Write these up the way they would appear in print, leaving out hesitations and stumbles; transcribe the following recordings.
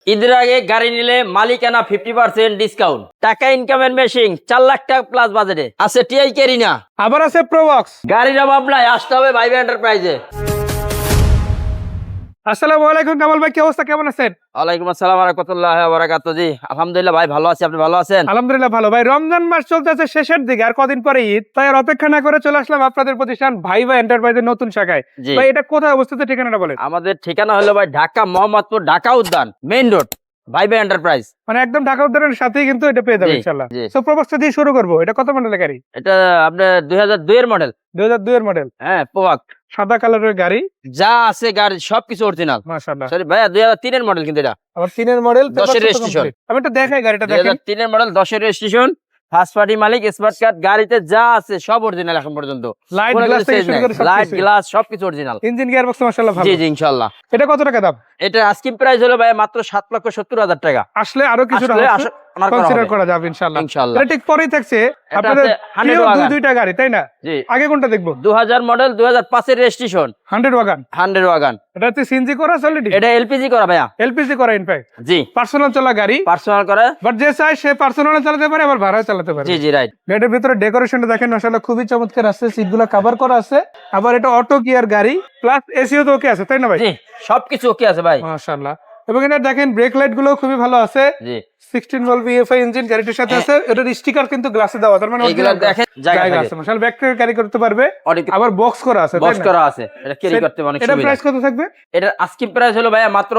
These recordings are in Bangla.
ঈদের আগে গাড়ি নিলে মালিকানা 50% ডিসকাউন্ট, টাকা ইনকামের মেশিন 4 লাখ টাকা প্লাস বাজেটে আছে টিআই ক্যারিনা। আবার আছে প্রোবক্স। গাড়ির অভাব নাই, আসতে হবে ভাইবা এন্টারপ্রাইজে। আসসালামু আলাইকুম কামাল ভাই, কি অবস্থা, কেমন আছেন? ওয়ালাইকুম আসসালাম ওয়া রাহমাতুল্লাহি ওয়া বারাকাতুহু। জি আলহামদুলিল্লাহ ভাই ভালো আছি, আপনি ভালো আছেন? আলহামদুলিল্লাহ ভালো ভাই। রমজান মাস চলতেছে শেষের দিকে, আর কদিন পরে ঈদ, তাই আর অপেক্ষা না করে চলে আসলাম আপনাদের প্রতিষ্ঠান ভাইবা এন্টারপ্রাইজের নতুন শাখায়। জি। ভাই এটা কোথায় অবস্থিত, ঠিকানাটা বলেন। আমাদের ঠিকানা হলো ভাই ঢাকা মোহাম্মদপুর ঢাকা উদ্যান মেইন রোড, ভাইবা এন্টারপ্রাইজ। মানে একদম ঢাকা উদ্যানের সাথেই কিন্তু এটা পেয়ে যাবেন জি, ইনশাআল্লাহ। জি। সো প্রোবক্সটা দিয়ে শুরু করবো। এটা কত মডেলের গাড়ি? এটা আপনার 2002 এর মডেল। 2002 এর মডেল, হ্যাঁ প্রোয়াক। সাদা কালারের গাড়ি, যা আছে গাড়ি সবকিছু অরিজিনাল। মাশাআল্লাহ। সরি ভাইয়া 2003 এর মডেল, কিন্তু এটা আবার 3 এর মডেল, 10 এর রেজিস্ট্রেশন। আমি এটা দেখাই গাড়িটা দেখেন। 2003 এর মডেল, 10 এর রেজিস্ট্রেশন, ফার্স্ট পার্টি মালিক, স্মার্ট কার্ড, গাড়িতে যা আছে সব অরিজিনাল এখন পর্যন্ত। লাইট কোনো গ্লাস কিছু থেকে change শুরু নাই। করে সব লাইট কিছু, গ্লাস সবকিছু অরিজিনাল। ইঞ্জিন গিয়ার বক্স মাশাআল্লাহ ভালো। জি জি ইনশাআল্লাহ। এটা কত টাকা দাম? এটা আস্কিং প্রাইস হলো ভাই মাত্র 7,70,000 টাকা। আসলে আরো কিছুটা আসলে হচ্ছে অনার করা কনসিডার হবে। করা যাবে ইনশাআল্লাহ। ইনশাআল্লাহ। এটা ঠিক পরেই থাকছে এটা আপনাদের আছে 100 প্রিয় ওয়াগন। দুইটা গাড়ি, তাই না? জি। আগে কোনটা দেখবো? 2000 মডেল, 2005 এর রেজিস্ট্রেশন, 100 ওয়াগন। 100 ওয়াগন। এটা হচ্ছে সিএনজি করা অলরেডি, এটা এলপিজি করা ভাইয়া। এলপিজি করা ইনফ্যাক্ট। জি পার্সোনাল চলা গাড়ি, পার্সোনাল করা। বাট যে চাই সে পার্সোনাল চালাতে পারে, আবার ভাড়া চালাতে পারে। জি জি রাইট। গাড়ির ভিতরে ডেকোরেশনটা দেখেন মাশাআল্লাহ খুবই চমৎকার আছে, সিটগুলো কভার করা আছে, আবার এটা অটো গিয়ার গাড়ি, প্লাস এসিও তো ওকে আছে, তাই না ভাই? জি সবকিছু ওকে আছে ভাই। মাশাআল্লাহ। এবং এটা দেখেন ব্রেক লাইট গুলো খুবই ভালো আছে। জি 16 ভোল্ট ভিএফআই ইঞ্জিন গাড়িটির সাথে আছে। এটার স্টিকার কিন্তু গ্লাসে দেওয়া, তার মানে এইগুলো original দেখেন জায়গা জায়গা থাকে। আছে। মাশাআল্লাহ ব্যাক থেকে ক্যারি করতে পারবে, অনেক আবার বক্স করা আছে, তাই বক্স না? করা আছে, এটা ক্যারি করতে অনেক এটা সুবিধা। প্রাইস কত থাকবে? এটার আস্কিং প্রাইস হলো ভাইয়া মাত্র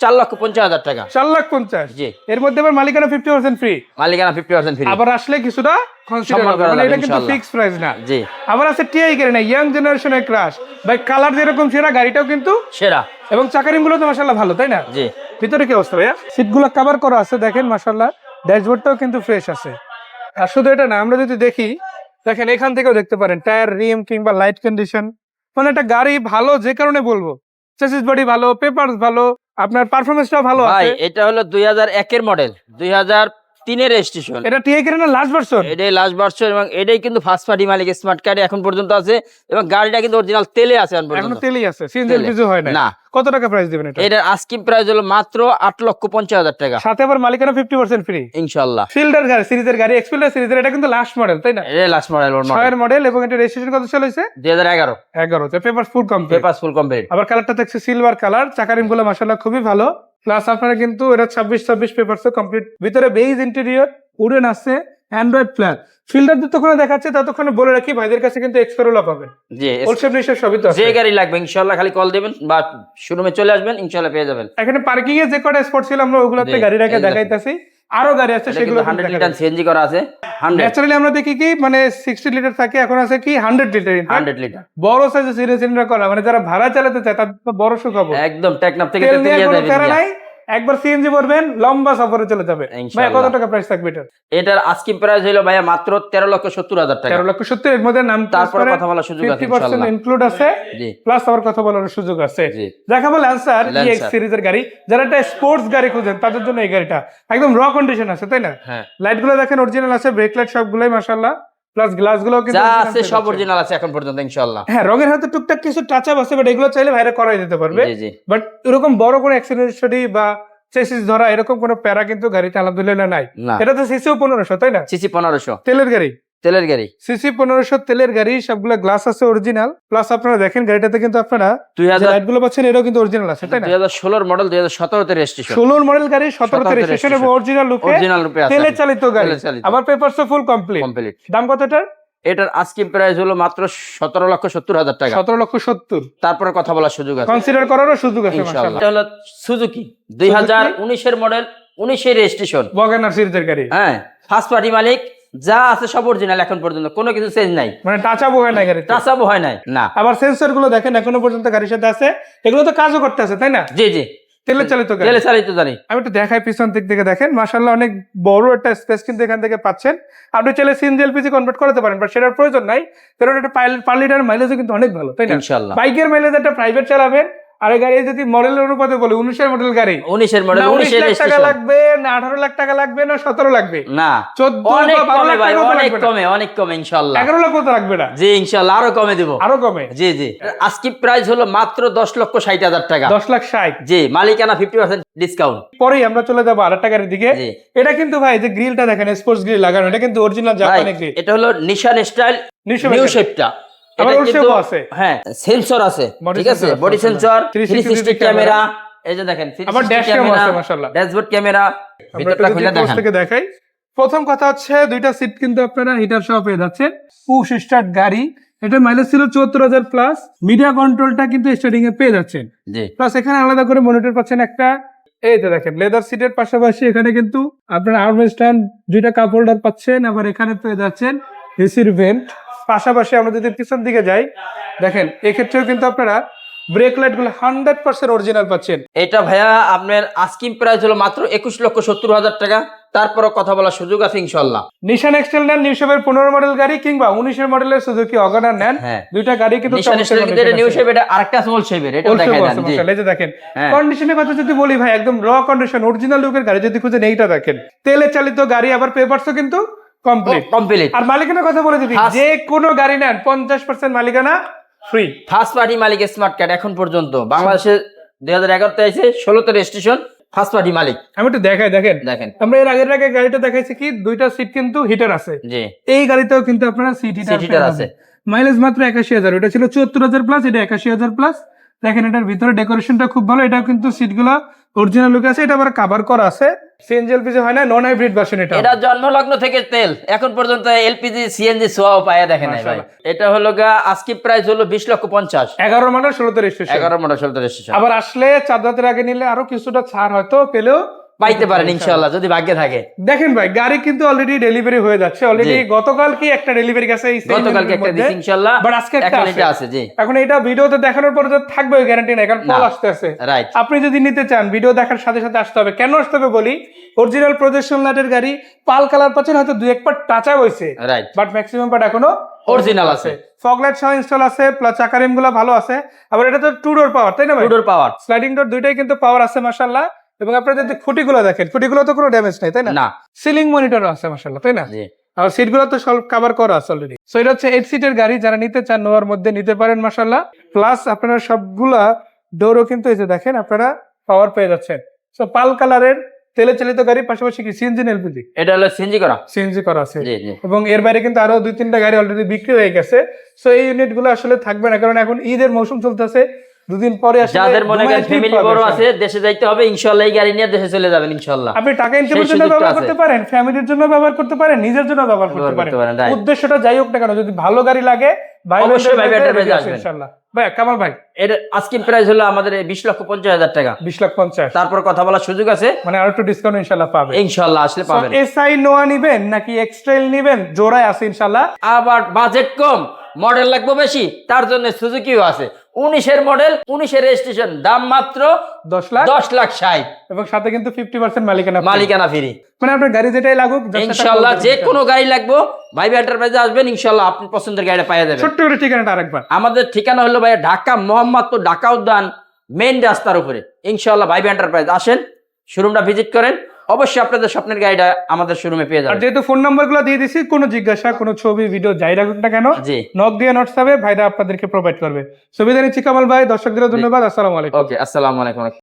4,50,000 টাকা। 4,50,000। জি। এর মধ্যে আবার মালিকানা 50% ফ্রি, মালিকানা 50% ফ্রি। আবার আসলে কিছুটা কনসিডার সম্মান করা মানে যাবে এটা কিন্তু ইনশাআল্লাহ। ফিক্স প্রাইস না। জি আবার আছে টিআই গাড়ি না, ইয়াং জেনারেশনের ক্রাশ ভাই, কালার যেরকম সেরা, গাড়িটাও কিন্তু, সেরা। এবং চাকারিং গুলো তো মাশাআল্লাহ ভালো, তাই না? জি ভিতরে কি অবস্থা ভাইয়া? সিটগুলো কভার করা আছে দেখেন মাশাআল্লাহ, ড্যাশবোর্ডটাও কিন্তু ফ্রেশ আছে। আর শুধু এটা না, আমরা যদি দেখি, দেখেন এখান থেকেও দেখতে পারেন টায়ার, রিম কিংবা লাইট কন্ডিশন, মানে একটা গাড়ি ভালো যে কারণে বলবো, চেসিস বডি ভালো, পেপারস ভালো, আপনার পারফরম্যান্সটাও ভালো ভাই আছে। এটা হলো 2001 এর মডেল, 2003 এর রেজিস্ট্রেশন। এটা টিআই গাড়ি না লাস্ট ভার্সন? এটাই লাস্ট ভার্সন, এবং এটাই কিন্তু ফার্স্ট পার্টি মালিক, স্মার্ট কার্ড এখন পর্যন্ত আছে, এবং গাড়িটা কিন্তু অরিজিনাল তেলে আছে এখন এখনো পর্যন্ত। তেলই আছে, সিএনজি তেলে। এলপিজি হয় না। না। কত টাকা প্রাইস দিবেন এটা? এটার আস্কিং প্রাইস হলো মাত্র 8,50,000 টাকা। সাথে আবার মালিকানা 50% ফ্রি। ইনশাআল্লাহ। ফিল্ডার গাড়ি, সিরিজের গাড়ি, এক্সপ্লোরার সিরিজের, এটা কিন্তু লাস্ট মডেল, তাই না? এটাই লাস্ট মডেল, ওর মডেল 6 এর মডেল, এবং এটা রেজিস্ট্রেশন কত সাল হইছে? 2011। 11 তে। Papers full complete, papers full complete. আবার কালারটা দেখছে সিলভার কালার, চাকারিম গুলো মাশাআল্লাহ খুবই ভালো, প্লাস আপনারা কিন্তু এটা 26 পেপারস কমপ্লিট। ভিতরে বেজ ইন্টেরিয়র, উডেন আছে, অ্যান্ড্রয়েড ফ্ল্যাট। ফিল্টার যতক্ষণ দেখাচ্ছে ততক্ষণ বলে রাখি ভাইদের কাছে কিন্তু এক্সপেরোলা পাবেন। জি হোলসেল নিশ্চয় সবই তো আছে। যে গাড়ি লাগবে ইনশাআল্লাহ খালি কল দিবেন বা শোরুমে চলে আসবেন, ইনশাআল্লাহ পেয়ে যাবেন। এখানে পার্কিং এ যে কটা স্পট ছিল আমরা ওগুলাতে জি, গাড়ি রেখে এই দেখেন। দেখাইতাছি, আরো গাড়ি আছে এটা সেগুলো কিন্তু 100 লিটার সিএনজি করা আছে। 100 ন্যাচারালি আমরা দেখি কি মানে 60 লিটার থাকে, এখন আছে কি 100 লিটার। 100 লিটার বড় সাইজে সিলিন্ডার করা, মানে যারা ভাড়া চালাতে চায় তাদের তো বড় সুখবর। একদম টেকনাফ থেকে তেল নিয়ে তেতুলিয়া কোনো যাবেন প্যারা দিয়া। নাই, একবার সিএনজি ভরবেন, লম্বা সফরে চলে যাবে। ভাই ইনশাআল্লাহ। কত টাকা প্রাইস থাকবে এটা? এটার আস্কিং প্রাইস হলো ভাইয়া মাত্র 13,70,000 টাকা। 13,70,000 এর মধ্যে নাম তারপরে কথা বলার সুযোগ আছে 50% ইনশাআল্লাহ। ইনক্লুড আছে, জি প্লাস আবার কথা বলার সুযোগ আছে। জি। দেখাবো ল্যান্সার Lancer। ইএক্স সিরিজের গাড়ি, যারা একটা স্পোর্টস গাড়ি খুঁজেন তাদের জন্য এই গাড়িটা একদম র কন্ডিশন আছে, তাই না? হ্যাঁ লাইট গুলো দেখেন অরিজিনাল আছে, ব্রেক লাইট সবগুলোই মাশাআল্লাহ, প্লাস গ্লাস গুলো কিন্তু যা original আছে set সব আছে। অরিজিনাল আছে এখন পর্যন্ত ইনশাআল্লাহ। হ্যাঁ, রঙের হাতে টুকটাক কিছু টাচ আপ আছে, বাট এগুলো চাইলে ভাইরা করাই দিতে পারবে। জি জি বাট এরকম বড় কোনো অ্যাক্সিডেন্ট বা চেসিস ধরা এরকম কোনো প্যারা কিন্তু গাড়িতে আলহামদুলিল্লাহ নাই। না। এটা তো সিসিও 1500, তাই না? সিসি 1500 তেলের গাড়ি, তেলের গাড়ি। সিসি 1500 তেলের গাড়ি, সবগুলো গ্লাস আছে অরিজিনাল, প্লাস আপনারা দেখেন গাড়িটাতে কিন্তু আপনারা যে 2000 লাইট গুলো পাচ্ছেন এটাও কিন্তু অরিজিনাল আছে, তাই না? 2016 মডেল, 2017 তে রেজিস্ট্রেশন। 16 মডেল গাড়ি, 17 তে 17 রেজিস্ট্রেশন এবং অরিজিনাল লুকে, অরিজিনাল রূপে আছে তেলে চালিত গাড়ি, তেলে চালিত। আবার পেপারস ফুল কমপ্লিট। কমপ্লিট। দাম কত এটার? এটার আস্কিং প্রাইস হলো মাত্র 17,70,000 টাকা। 17,70,000। তারপরে কথা বলার সুযোগ আছে কনসিডার করারও সুযোগ আছে ইনশাআল্লাহ। মাশাআল্লাহ। এটা হলো সুজুকি 2019 এর মডেল, 19 এর রেজিস্ট্রেশন। ওয়াগনার সিরিজের গাড়ি, হ্যাঁ ফার্স্ট পার্টি মালিক, যা আছে সব অরিজিনাল এখন পর্যন্ত, কোনো কিছু চেঞ্জ নাই, মানে টাচ আপ হয় না গাড়িতে। টাচাবও হয় নাই। না আবার সেন্সর গুলো দেখেন এখনো পর্যন্ত গাড়ির সাথে আছে, এগুলো তো কাজও করতে আছে, তাই না? জি জি তেলে চালিত গাড়ি। তেলে চালিত জানি। আমি একটু দেখাই পিছন দিক থেকে দেখেন মাশাআল্লাহ অনেক বড় একটা স্পেস কিন্তু এখান থেকে পাচ্ছেন। আপনি চাইলে সিএনজি এলপিজি কনভার্ট করতে পারেন, বাট সেটার প্রয়োজন নাই, কারণ এটা পার লিটার মাইলেজও কিন্তু অনেক ভালো, তাই না? ইনশাআল্লাহ। বাইকের মাইলেজ একটা প্রাইভেট চালাবেন আর এই গাড়ি যদি মডেলের অনুপাতে বলি 19 মডেল গাড়ি, 19 মডেল, না 19 19 লাখ টাকা রেজিস্ট্রেশন লাগবে, না 18 লাখ টাকা লাগবে, না 17 লাগবে, না 14 অনেক বা 12 কমে লাখ ভাই, টাকা অনেক লাগবে না। কমে, অনেক কমে ইনশাআল্লাহ। 11 লাখ তো লাগবে না, জি ইনশাআল্লাহ আরো কমে দিব, আরো কমে। জি জি। আজকে প্রাইস হলো মাত্র 10,60,000 টাকা। 10 লাখ 60। জি, মালিকানা 50% ডিসকাউন্ট। পরেই আমরা চলে যাবো আরেকটা গাড়ির দিকে। জি। এটা কিন্তু ভাই যে গ্রিলটা দেখেন স্পোর্টস গ্রিল লাগানো, এটা কিন্তু অরিজিনাল ভাই জাপানি গ্রিল। এটা হলো নিশান স্টাইল নিউ শেপটা। আবার এটা ওর কিন্তু shape আছে। হ্যাঁ সেন্সর আছে, Body ঠিক আছে, sensor আছে, বডি সেন্সর, 360 360 ক্যামেরা, এই যে দেখেন আবার 360 dash cam ক্যামেরা আছে মাশাআল্লাহ। ড্যাশবোর্ড ক্যামেরা, আমরা ভিতরটা একটু খুলে যদি close দেখেন। থেকে দেখাই। প্রথম কথা হচ্ছে দুইটা সিট কিন্তু আপনারা হিটার সহ পেয়ে যাচ্ছেন। পুশ স্টার্ট গাড়ি, এটা মাইলেজ ছিল 74,000 প্লাস। মিডিয়া কন্ট্রোলটা কিন্তু স্টার্টিং এ পেয়ে যাচ্ছেন, জি প্লাস এখানে আলাদা করে মনিটর পাচ্ছেন একটা। এই যে দেখেন লেদার সিটের পাশাপাশি এখানে কিন্তু আপনার আর্ম স্ট্যান্ড, দুইটা কাপ হোল্ডার পাচ্ছেন। আবার এখানে পেয়ে যাচ্ছেন এসির ভেন্ট। পাশাপাশি আমরা যদি পিছন দিকে যাই, দেখেন এক্ষেত্রেও কিন্তু আপনারা ব্রেক লাইট গুলো 100% অরিজিনাল পাচ্ছেন। এটা ভাইয়া আপনার আস্কিং প্রাইস হলো মাত্র 21,70,000 টাকা। তারপরও কথা বলার সুযোগ আছে ইনশাআল্লাহ। নিশান এক্সটেল নেন, নিউ শেপের 15 মডেল গাড়ি, কিংবা 19 মডেলের সুজুকি অগানার নেন, হ্যাঁ। দুইটা গাড়ি কিন্তু নিশান স্টাইল কিন্তু এটা নিউ শেপ, এটা আরেকটা স্মল শেপের, এটা দেখাই দেন। জি এই যে দেখেন হ্যাঁ। কন্ডিশনের কথা যদি বলি ভাই, একদম র কন্ডিশন অরিজিনাল লুকের গাড়ি যদি খুঁজেন এইটা দেখেন। তেলে চালিত গাড়ি, আবার পেপারসও কিন্তু কমপ্লিট। কমপ্লিট। আর মালিকানার কথা বলে দিবি, First- যে কোনো গাড়ি নেন 50% মালিকানা ফ্রি। ফার্স্ট পার্টি মালিক স্মার্ট কার্ড এখন পর্যন্ত বাংলাদেশে 2011 তে আছে, 16তে রেজিস্ট্রেশন, ফার্স্ট পার্টি মালিক। আমি একটু দেখাই, দেখেন দেখেন আমরা এর আগের গাড়িটা দেখাইছি কি, দুইটা সিট কিন্তু হিটার আছে। জি এই গাড়িতেও কিন্তু আপনারা সিট Seat heater আছে। মাইলেজ মাত্র 81,000, ওটা ছিল 74,000 প্লাস, এটা 81,000 প্লাস। দেখেন এটার ভিতরে ডেকোরেশনটা খুব ভালো, এটা কিন্তু সিটগুলো অরিজিনাল লুক আছে, এটা আবার কভার করা আছে। সিএনজি এলপিজি হয় না, নন হাইব্রিড ভার্সন এটা। এটা জন্মলগ্ন থেকে তেল এখন পর্যন্ত এলপিজি সিএনজি সোয়াও পায়া দেখেন নাই ভাই। এটা হলো গা আজকে প্রাইস হলো 20,50,000। 11 মডেল 16 রেজিস্ট্রেশন। 11 model 16 registration. আবার আসলে 4 রাতের আগে নিলে আরো কিছুটা ছাড় হয়তো পেলেও পাইতে পারেন ইনশাআল্লাহ যদি ভাগ্যে থাকে। দেখেন ভাই গাড়ি কিন্তু অলরেডি ডেলিভারি হয়ে যাচ্ছে। অলরেডি গতকাল কি একটা ডেলিভারি গেছে, এই গতকালকে একটা দিছি ইনশাআল্লাহ, বাট আজকে একটা এখন এটা আছে। জি এখন এটা ভিডিওতে দেখানোর পর যে থাকবে ওই গ্যারান্টি নাই, কারণ কল আসতে আছে। রাইট। আপনি যদি নিতে চান ভিডিও দেখার সাথে সাথে আসতে হবে। কেন আসতে হবে বলি, অরিজিনাল প্রজেকশন লাইটের গাড়ি, পাল কালার পাচ্ছেন, হয়তো দুই এক পার্ট টাচা হয়েছে, রাইট, বাট ম্যাক্সিমাম পার্ট এখনো অরিজিনাল আছে। ফগ লাইট সহ ইনস্টল আছে, প্লাস চাকা রিম গুলো ভালো আছে। আবার এটা তো টু ডোর পাওয়ার, তাই না ভাই? টু ডোর পাওয়ার, স্লাইডিং ডোর দুইটাই কিন্তু পাওয়ার আছে মাশাআল্লাহ। এবং আপনারা যদি খুঁটিগুলো দেখেন, খুঁটিগুলো তো কোনো ড্যামেজ নাই, তাই না? না। সিলিং মনিটরও আছে মাশাআল্লাহ, তাই না? জি আর সিটগুলো তো সব কভার করা আছে অলরেডি। সো এটা হচ্ছে 8 সিটের গাড়ি, যারা নিতে চান নোয়ার মধ্যে নিতে পারেন মাশাআল্লাহ। প্লাস আপনারা সবগুলা ডোরও কিন্তু এই যে দেখেন আপনারা পাওয়ার পেয়ে যাচ্ছেন। সো পাল কালারের তেলে চালিত গাড়ি, পাশাপাশি কি সিএনজি না এলপিজি? এটা হলো সিএনজি করা। সিএনজি করা আছে। জি জি। এবং এর বাইরে কিন্তু আরো 2-3টা গাড়ি অলরেডি বিক্রি হয়ে গেছে। সো এই ইউনিটগুলো আসলে থাকবে না, কারণ এখন ঈদের মৌসুম চলতেছে, দুদিন পরে আসলে যাদের মনে করেন দুবাই ফ্যামিলি trip বড় পাবে আছে, দেশে যাইতে হবে ইনশাআল্লাহ, এই গাড়ি নিয়ে দেশে চলে যাবেন ইনশাআল্লাহ। আপনি টাকা ইনকামের সেই জন্য সুযোগটা ব্যবহার আছে। করতে পারেন, ফ্যামিলির জন্য ব্যবহার করতে পারেন, নিজের জন্য ব্যবহার করতে ব্যবহার করতে পারেন। পারেন, right। উদ্দেশ্যটা যাই হোক না কেন, যদি ভালো গাড়ি লাগে অবশ্যই ভাই ব্যাটারি আসবেন ইনশাআল্লাহ। ভাই কামাল ভাই, এর আজকে প্রাইস হলো আমাদের 20,50,000 টাকা। 20,50,000, তারপর কথা বলার সুযোগ আছে, মানে আরো একটু ডিসকাউন্ট ইনশাআল্লাহ পাবে। ইনশাআল্লাহ আসলে পাবেন। এসআই নোয়া নিবেন নাকি এক্সট্রেল নিবেন, জোড়ায় আছে ইনশাআল্লাহ। আবার বাজেট কম, মডেল লাগবে বেশি, তার জন্য সুজুকিও আছে। 19-এর মডেল, 19-এর রেজিস্ট্রেশন, দাম মাত্র 10,60,000 10,60,000, এবং সাথে কিন্তু 50% মালিকানা free। মালিকানা ফ্রি। মানে আপনার গাড়ি যেটাই লাগুক just একটা ইনশাআল্লাহ call যে করবেন। কোনো গাড়ি লাগবে ভাইবা এন্টারপ্রাইজে আসবেন, ইনশাআল্লাহ আপনি পছন্দের গাড়িটা পাওয়া যাবে। ছোট্ট করে ঠিকানাটা আরেকবার। আমাদের ঠিকানা হলো ভাই ঢাকা মোহাম্মদপুর, ঢাকা উদ্যান মেইন রাস্তার উপরে। ইনশাআল্লাহ ভাইবা এন্টারপ্রাইজ আসেন, শোরুমটা ভিজিট করেন, অবশ্যই আপনাদের স্বপ্নের গাড়িটা আমাদের শোরুমে পেয়ে আর যাবেন। যেহেতু ফোন নাম্বারগুলো দিয়ে দিছি, কোনো জিজ্ঞাসা, কোনো ছবি, ভিডিও যাই রাখুক না কেন, জি নক দিয়ে নোটস হবে, ভাইরা আপনাদেরকে প্রোভাইড করবে। সুবিধা নিচ্ছি কামাল ভাই, দর্শকদের ধন্যবাদ। আসসালামু আলাইকুম। ওকে, আসসালামু আলাইকুম।